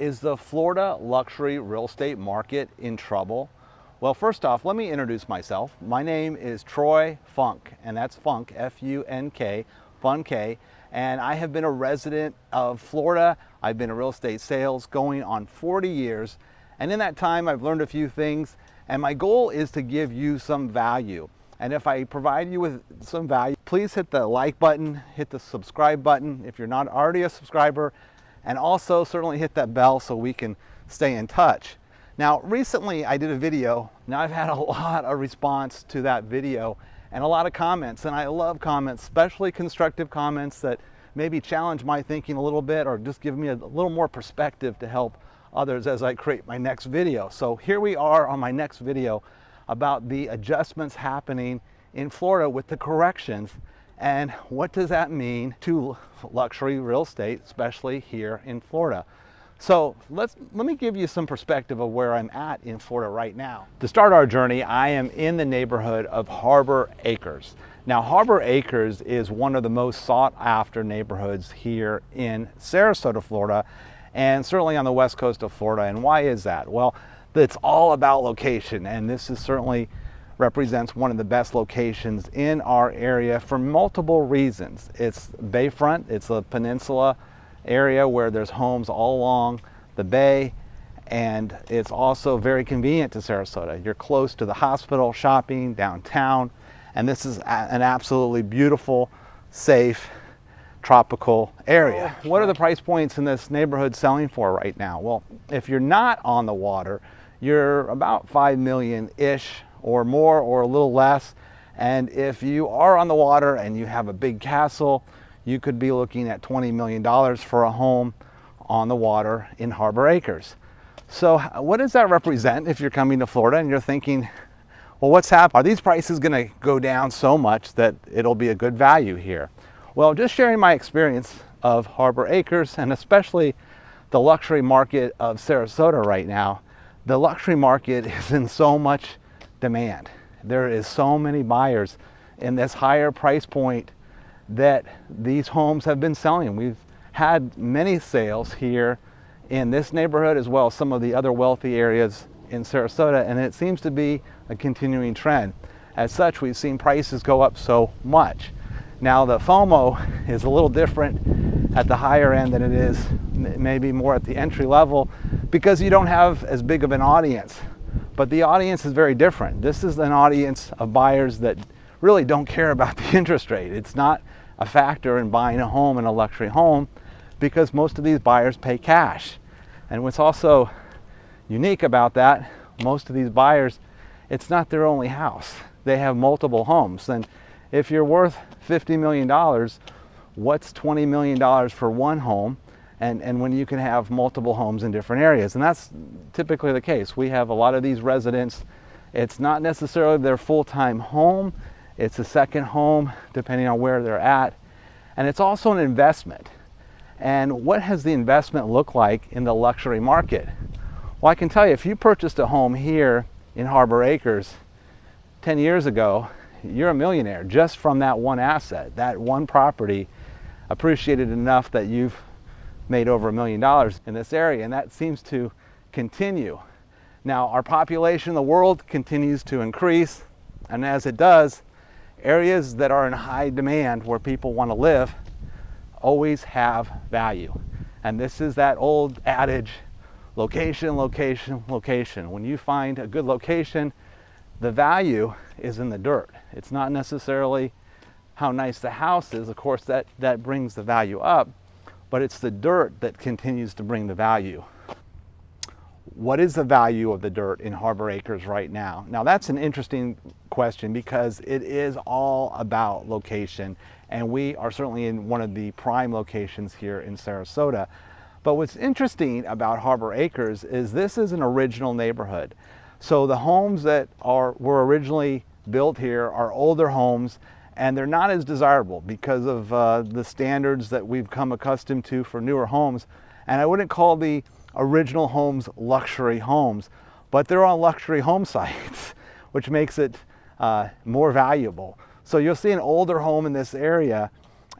Is the Florida luxury real estate market in trouble? Well, first off, let me introduce myself. My name is Troy Funk, and that's Funk, F-U-N-K, Fun-K, and I have been a resident of Florida. I've been in real estate sales going on 40 years, and in that time I've learned a few things, and my goal is to give you some value. And if I provide you with some value, please hit the like button, hit the subscribe button if you're not already a subscriber, and also certainly hit that bell so we can stay in touch. Now, recently I did a video. Now I've had a lot of response to that video and a lot of comments, and I love comments, especially constructive comments that maybe challenge my thinking a little bit or just give me a little more perspective to help others as I create my next video. So here we are on my next video about the adjustments happening in Florida with the corrections, and what does that mean to luxury real estate, especially here in Florida. So let me give you some perspective of where I'm at in Florida right now. To start our journey, I am in the neighborhood of Harbor Acres. Now, Harbor Acres is one of the most sought after neighborhoods here in Sarasota, Florida, and certainly on the west coast of Florida. And why is that? Well, it's all about location, and this is certainly represents one of the best locations in our area for multiple reasons. It's bayfront, it's a peninsula area where there's homes all along the bay, and it's also very convenient to Sarasota. You're close to the hospital, shopping, downtown, and this is an absolutely beautiful, safe, tropical area. What are the price points in this neighborhood selling for right now? Well, if you're not on the water, you're about 5 million-ish or more or a little less. And if you are on the water and you have a big castle, you could be looking at $20 million for a home on the water in Harbor Acres. So what does that represent if you're coming to Florida and you're thinking, well, what's happening? Are these prices gonna go down so much that it'll be a good value here? Well, just sharing my experience of Harbor Acres and especially the luxury market of Sarasota right now, the luxury market is in so much demand. There is so many buyers in this higher price point that these homes have been selling. We've had many sales here in this neighborhood as well as some of the other wealthy areas in Sarasota, and it seems to be a continuing trend. As such, we've seen prices go up so much. Now, the FOMO is a little different at the higher end than it is maybe more at the entry level because you don't have as big of an audience. But the audience is very different. This is an audience of buyers that really don't care about the interest rate. It's not a factor in buying a home in a luxury home because most of these buyers pay cash. And what's also unique about that, most of these buyers, it's not their only house. They have multiple homes. And if you're worth $50 million, what's $20 million for one home? And when you can have multiple homes in different areas. And that's typically the case. We have a lot of these residents, it's not necessarily their full-time home, it's a second home depending on where they're at. And it's also an investment. And what has the investment look like in the luxury market? Well, I can tell you, if you purchased a home here in Harbor Acres 10 years ago, you're a millionaire just from that one asset. That one property appreciated enough that you've made over $1 million in this area, and that seems to continue. Now, our population in the world continues to increase, and as it does, areas that are in high demand where people want to live always have value. And this is that old adage, location, location, location. When you find a good location, the value is in the dirt. It's not necessarily how nice the house is. Of course, that brings the value up, but it's the dirt that continues to bring the value. What is the value of the dirt in Harbor Acres right now? Now, that's an interesting question because it is all about location, and we are certainly in one of the prime locations here in Sarasota. But what's interesting about Harbor Acres is this is an original neighborhood. So the homes that were originally built here are older homes, and they're not as desirable because of the standards that we've come accustomed to for newer homes. And I wouldn't call the original homes luxury homes, but they're on luxury home sites, which makes it more valuable. So you'll see an older home in this area,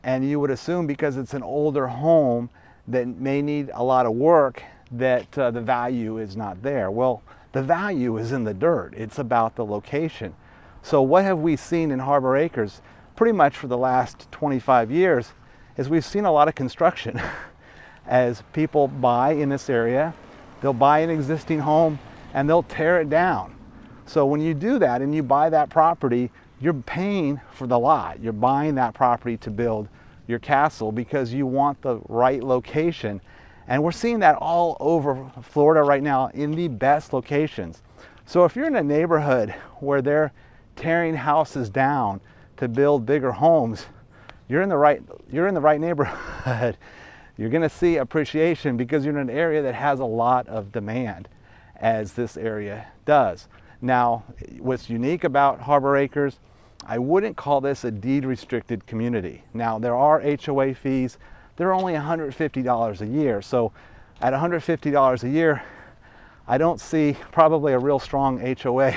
and you would assume because it's an older home that may need a lot of work, that the value is not there. Well, the value is in the dirt. It's about the location. So what have we seen in Harbor Acres pretty much for the last 25 years is we've seen a lot of construction. As people buy in this area, they'll buy an existing home and they'll tear it down. So when you do that and you buy that property, you're paying for the lot. You're buying that property to build your castle because you want the right location. And we're seeing that all over Florida right now in the best locations. So if you're in a neighborhood where they're tearing houses down to build bigger homes, you're in the right neighborhood. You're going to see appreciation because you're in an area that has a lot of demand, as this area does. Now, what's unique about Harbor Acres, I wouldn't call this a deed restricted community. Now, there are HOA fees. They're only $150 a year. So at $150 a year, I don't see probably a real strong HOA.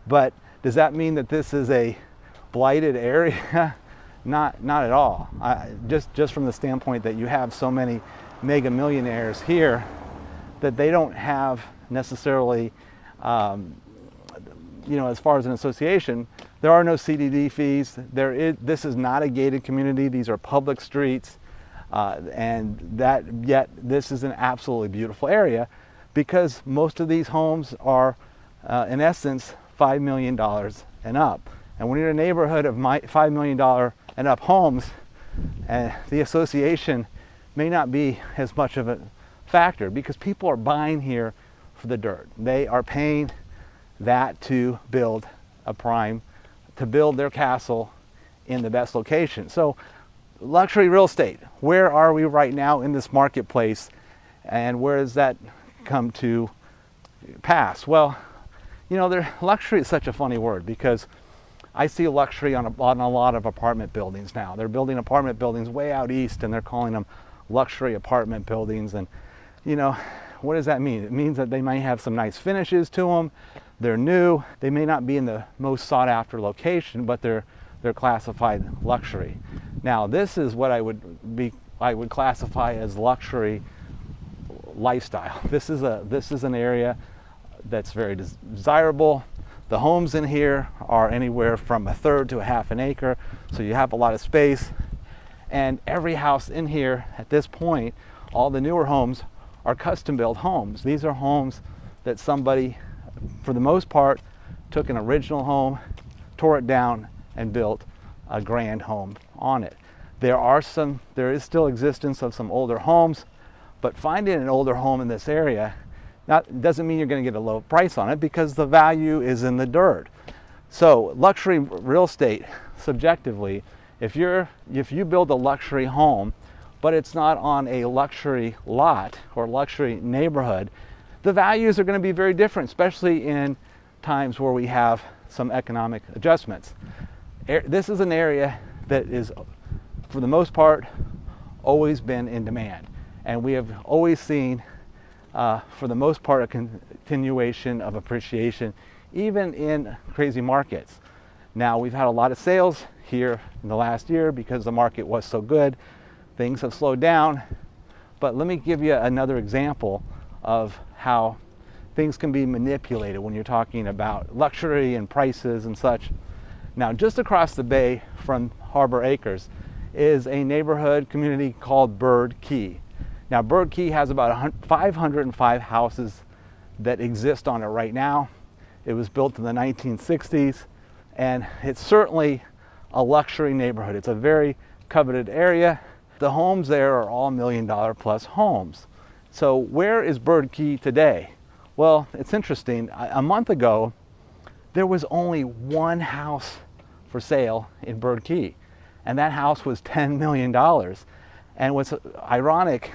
But does that mean that this is a blighted area? Not at all. Just from the standpoint that you have so many mega millionaires here that they don't have necessarily, as far as an association, there are no CDD fees. This is not a gated community. These are public streets, yet this is an absolutely beautiful area because most of these homes are, in essence, $5 million and up. And when you're in a neighborhood of $5 million and up homes, the association may not be as much of a factor because people are buying here for the dirt. They are paying that to build their castle in the best location. So luxury real estate, where are we right now in this marketplace and where does that come to pass? Well, luxury is such a funny word because I see luxury on a lot of apartment buildings now. They're building apartment buildings way out east and they're calling them luxury apartment buildings. And what does that mean? It means that they might have some nice finishes to them. They're new. They may not be in the most sought after location, but they're classified luxury. Now, this is what I would classify as luxury lifestyle. This is an area that's very desirable. The homes in here are anywhere from a third to a half an acre, so you have a lot of space. And every house in here at this point, all the newer homes are custom built homes. These are homes that somebody, for the most part, took an original home, tore it down, and built a grand home on it. There is still existence of some older homes, but finding an older home in this area doesn't mean you're going to get a low price on it because the value is in the dirt. So luxury real estate, subjectively, if you build a luxury home, but it's not on a luxury lot or luxury neighborhood, the values are going to be very different, especially in times where we have some economic adjustments. This is an area that is, for the most part, always been in demand. And we have always seen, for the most part, a continuation of appreciation, even in crazy markets. Now, we've had a lot of sales here in the last year because the market was so good. Things have slowed down. But let me give you another example of how things can be manipulated when you're talking about luxury and prices and such. Now, just across the bay from Harbor Acres is a neighborhood community called Bird Key. Now, Bird Key has about 505 houses that exist on it right now. It was built in the 1960s, and it's certainly a luxury neighborhood. It's a very coveted area. The homes there are all $1 million plus homes. So where is Bird Key today? Well, it's interesting. A month ago, there was only one house for sale in Bird Key, and that house was $10 million. And what's ironic,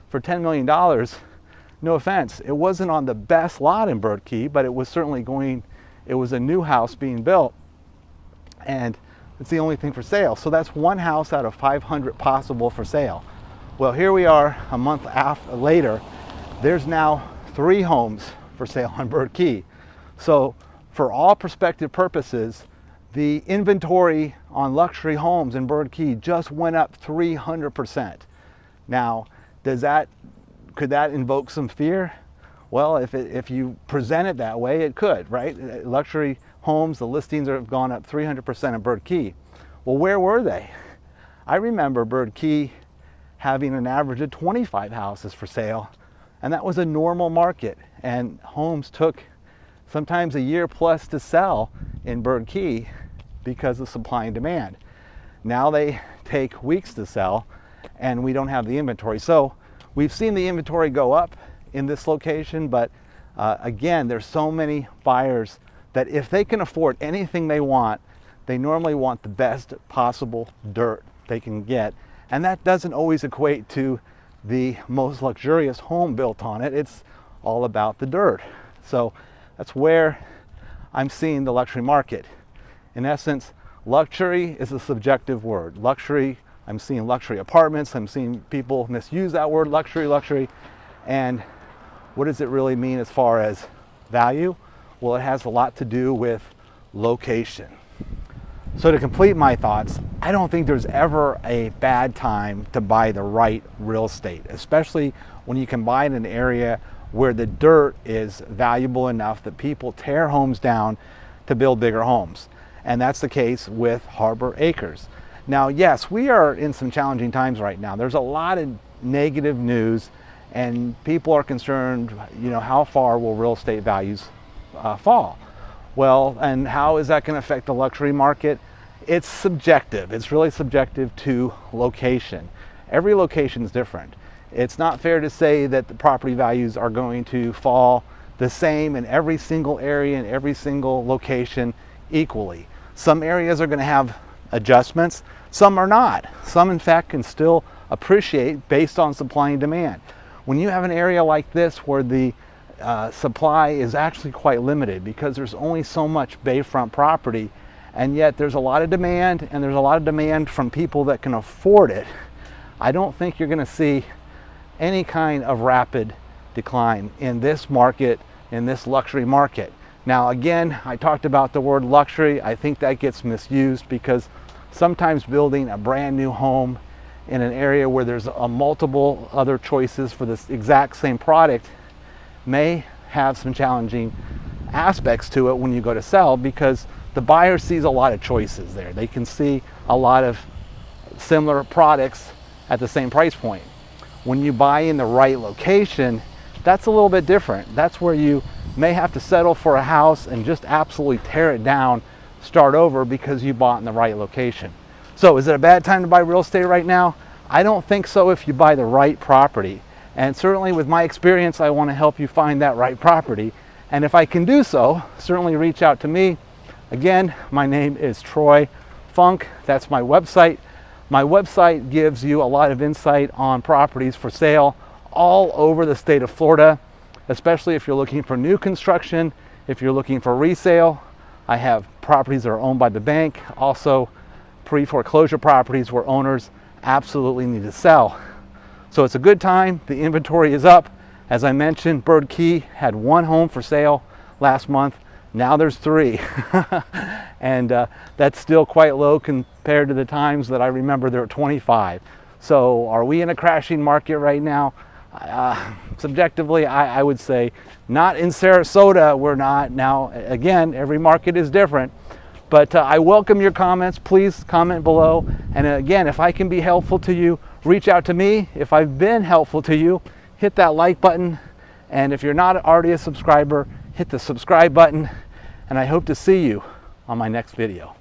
for $10 million, no offense, it wasn't on the best lot in Bird Key, but it was certainly it was a new house being built, and it's the only thing for sale. So that's one house out of 500 possible for sale. Well, here we are a month later, there's now 3 homes for sale on Bird Key. So for all prospective purposes, the inventory on luxury homes in Bird Key just went up 300%. Now, does that could that invoke some fear? Well, if you present it that way, it could, right? Luxury homes, the listings have gone up 300% in Bird Key. Well, where were they? I remember Bird Key having an average of 25 houses for sale, and that was a normal market, and homes took sometimes a year plus to sell in Bird Key because of supply and demand. Now they take weeks to sell, and we don't have the inventory. So we've seen the inventory go up in this location, but again, there's so many buyers that if they can afford anything they want, they normally want the best possible dirt they can get. And that doesn't always equate to the most luxurious home built on it. It's all about the dirt. So that's where I'm seeing the luxury market. In essence, luxury is a subjective word. Luxury, I'm seeing luxury apartments, I'm seeing people misuse that word, luxury, and what does it really mean as far as value? Well, it has a lot to do with location. So to complete my thoughts, I don't think there's ever a bad time to buy the right real estate, especially when you can buy in an area where the dirt is valuable enough that people tear homes down to build bigger homes. And that's the case with Harbor Acres. Now, yes, we are in some challenging times right now. There's a lot of negative news, and people are concerned, how far will real estate values fall? Well, and how is that going to affect the luxury market? It's subjective. It's really subjective to location. Every location is different. It's not fair to say that the property values are going to fall the same in every single area, in every single location equally. Some areas are going to have adjustments, some are not. Some, in fact, can still appreciate based on supply and demand. When you have an area like this where the supply is actually quite limited because there's only so much bayfront property, and yet there's a lot of demand, and there's a lot of demand from people that can afford it, I don't think you're going to see any kind of rapid decline in this market, in this luxury market. Now, again, I talked about the word luxury. I think that gets misused because sometimes building a brand new home in an area where there's multiple other choices for this exact same product may have some challenging aspects to it when you go to sell, because the buyer sees a lot of choices there. They can see a lot of similar products at the same price point. When you buy in the right location, that's a little bit different. That's where you may have to settle for a house and just absolutely tear it down, start over because you bought in the right location. So is it a bad time to buy real estate right now? I don't think so if you buy the right property. And certainly with my experience, I want to help you find that right property. And if I can do so, certainly reach out to me. Again, my name is Troy Funk. That's my website. My website gives you a lot of insight on properties for sale all over the state of Florida, especially if you're looking for new construction, if you're looking for resale. I have properties that are owned by the bank, also pre-foreclosure properties where owners absolutely need to sell. So it's a good time. The inventory is up. As I mentioned, Bird Key had 1 home for sale last month. Now there's 3. And that's still quite low compared to the times that I remember there were 25. So are we in a crashing market right now? Subjectively, I would say not in Sarasota. We're not. Now, again, every market is different. But I welcome your comments. Please comment below. And again, if I can be helpful to you, reach out to me. If I've been helpful to you, hit that like button. And if you're not already a subscriber, hit the subscribe button. And I hope to see you on my next video.